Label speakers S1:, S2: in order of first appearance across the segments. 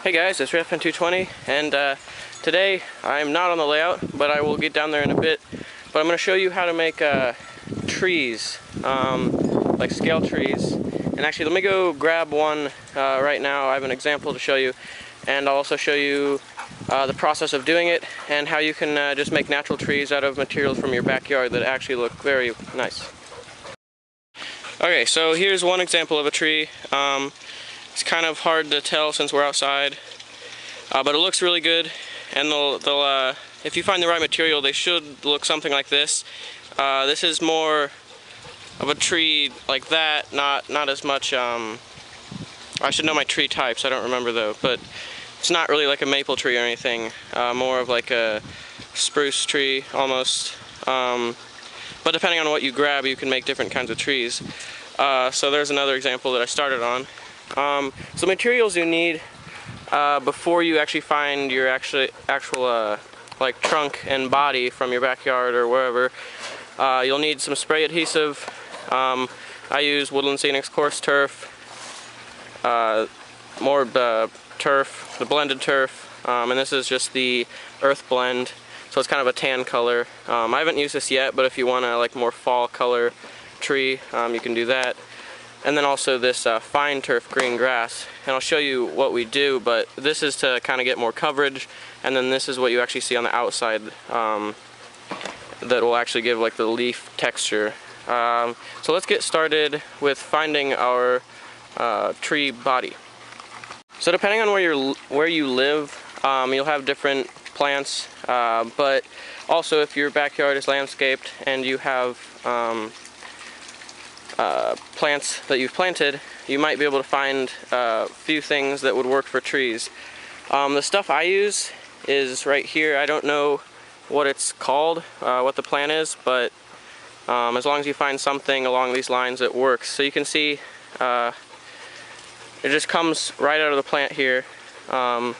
S1: Hey guys, it's RFN220, and today I'm not on the layout, but I will get down there in a bit. But I'm going to show you how to make trees, like scale trees. And actually, let me go grab one right now. I have an example to show you, and I'll also show you the process of doing it and how you can just make natural trees out of materials from your backyard that actually look very nice. Okay, so here's one example of a tree. It's kind of hard to tell since we're outside, but it looks really good. And if you find the right material, they should look something like this. This is more of a tree like that, not as much. I should know my tree types. I don't remember though, but it's not really like a maple tree or anything. More of like a spruce tree almost. But depending on what you grab, you can make different kinds of trees. So there's another example that I started on. So materials you need before you actually find your actual like trunk and body from your backyard or wherever. You'll need some spray adhesive. I use Woodland Scenics coarse turf, more turf, the blended turf, and this is just the earth blend, so it's kind of a tan color. I haven't used this yet, but if you want a like more fall color tree, you can do that. And then also this fine turf green grass, and I'll show you what we do, but this is to kind of get more coverage, and then this is what you actually see on the outside that will actually give like the leaf texture. So let's get started with finding our tree body. So depending on where you live, you'll have different plants, but also if your backyard is landscaped and you have plants that you've planted, you might be able to find a few things that would work for trees. The stuff I use is right here. I don't know what it's called, what the plant is, but as long as you find something along these lines, it works. So you can see it just comes right out of the plant here, and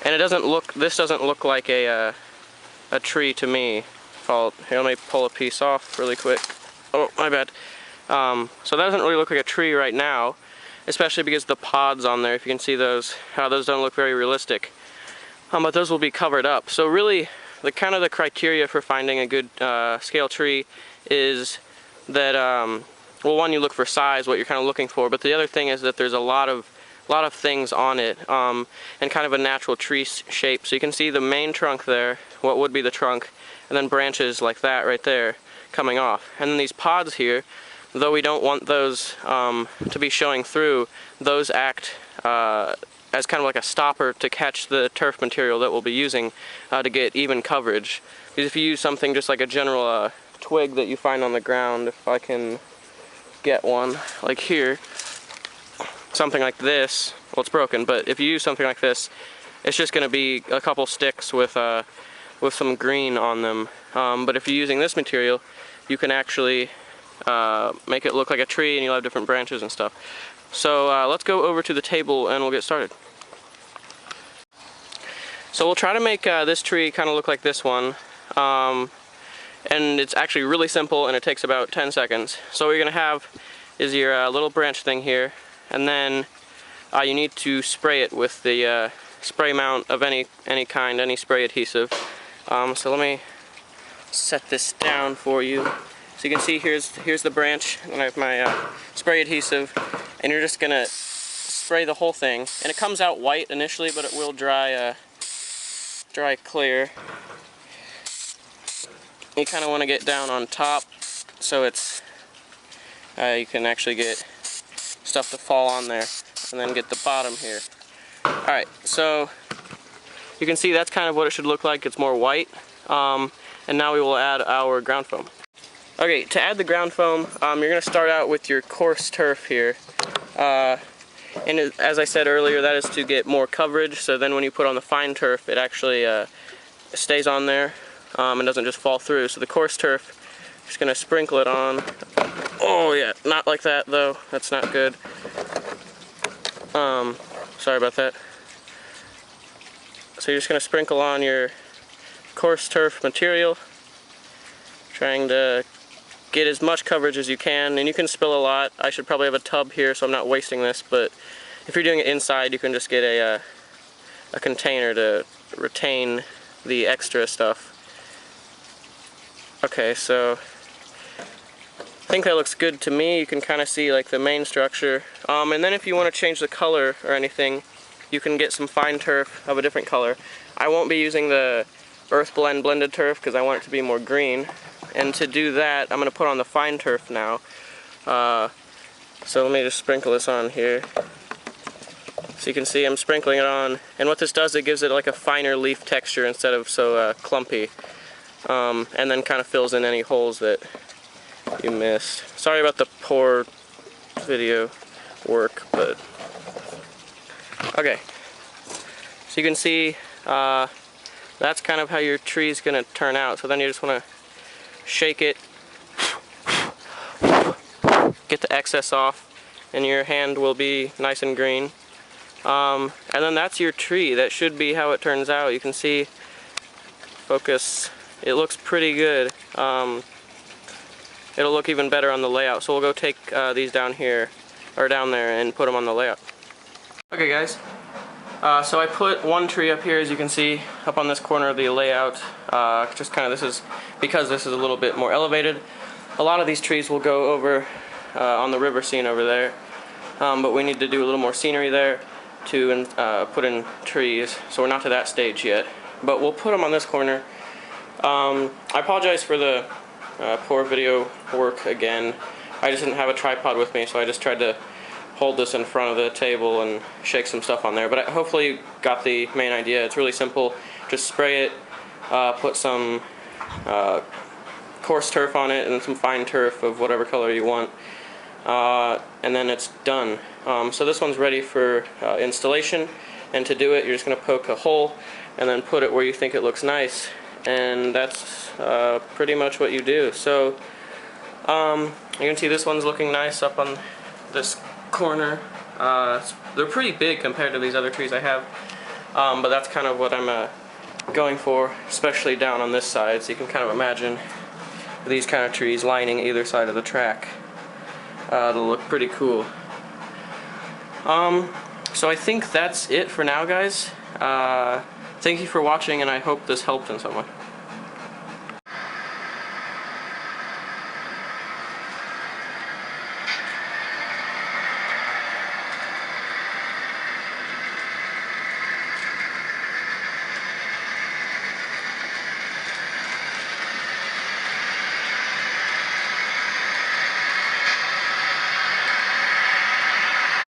S1: it doesn't look. This doesn't look like a tree to me. Here, let me pull a piece off really quick. Oh, my bad. So that doesn't really look like a tree right now, especially because the pods on there, if you can see those, how those don't look very realistic. But those will be covered up. So really, the criteria for finding a good scale tree is that, well, one, you look for size, what you're kind of looking for, but the other thing is that there's a lot of things on it, and kind of a natural tree shape. So you can see the main trunk there, what would be the trunk, and then branches like that right there coming off. And then these pods here, though we don't want those to be showing through, those act as kind of like a stopper to catch the turf material that we'll be using to get even coverage. Because if you use something just like a general twig that you find on the ground, if I can get one, like here, something like this, well, it's broken, but if you use something like this, it's just going to be a couple sticks with some green on them. But if you're using this material, you can actually make it look like a tree, and you'll have different branches and stuff. So let's go over to the table and we'll get started. So we'll try to make this tree kind of look like this one, and it's actually really simple and it takes about 10 seconds. So what you're going to have is your little branch thing here, and then you need to spray it with the spray mount of any kind, any spray adhesive. So let me set this down for you. So you can see here's the branch, and I have my spray adhesive, and you're just gonna spray the whole thing. And it comes out white initially, but it will dry clear. You kind of want to get down on top, so it's you can actually get stuff to fall on there, and then get the bottom here. All right, so you can see that's kind of what it should look like. It's more white, and now we will add our ground foam. Okay, to add the ground foam, you're going to start out with your coarse turf here. And as I said earlier, that is to get more coverage, so then when you put on the fine turf, it actually stays on there and doesn't just fall through. So the coarse turf, just going to sprinkle it on. Oh yeah, not like that though, that's not good. Sorry about that. So you're just going to sprinkle on your coarse turf material, trying to get as much coverage as you can, and you can spill a lot. I should probably have a tub here so I'm not wasting this, but if you're doing it inside, you can just get a container to retain the extra stuff. Okay, so I think that looks good to me. You can kind of see like the main structure. And then if you want to change the color or anything, you can get some fine turf of a different color. I won't be using the Earth Blend blended turf because I want it to be more green. And to do that, I'm going to put on the fine turf now. So let me just sprinkle this on here. So you can see I'm sprinkling it on. And what this does, it gives it like a finer leaf texture instead of so clumpy. And then kind of fills in any holes that you missed. Sorry about the poor video work, but okay. So you can see that's kind of how your tree's gonna turn out. So then you just want to shake it, get the excess off, and your hand will be nice and green. And then that's your tree. That should be how it turns out. You can see, focus, it looks pretty good. It'll look even better on the layout. So we'll go take these down here, or down there, and put them on the layout. Okay guys, so I put one tree up here, as you can see, up on this corner of the layout. Just kind of, this is, because this is a little bit more elevated. A lot of these trees will go over on the river scene over there. But we need to do a little more scenery there to put in trees. So we're not to that stage yet. But we'll put them on this corner. I apologize for the poor video work again. I just didn't have a tripod with me, so I just tried to hold this in front of the table and shake some stuff on there. But hopefully you got the main idea. It's really simple. Just spray it, put some coarse turf on it and some fine turf of whatever color you want, and then it's done. So this one's ready for installation, and to do it you're just going to poke a hole and then put it where you think it looks nice. And that's pretty much what you do. So you can see this one's looking nice up on this corner. They're pretty big compared to these other trees I have, but that's kind of what I'm going for, especially down on this side. So you can kind of imagine these kind of trees lining either side of the track. It'll look pretty cool. So I think that's it for now, guys. Thank you for watching, and I hope this helped in some way.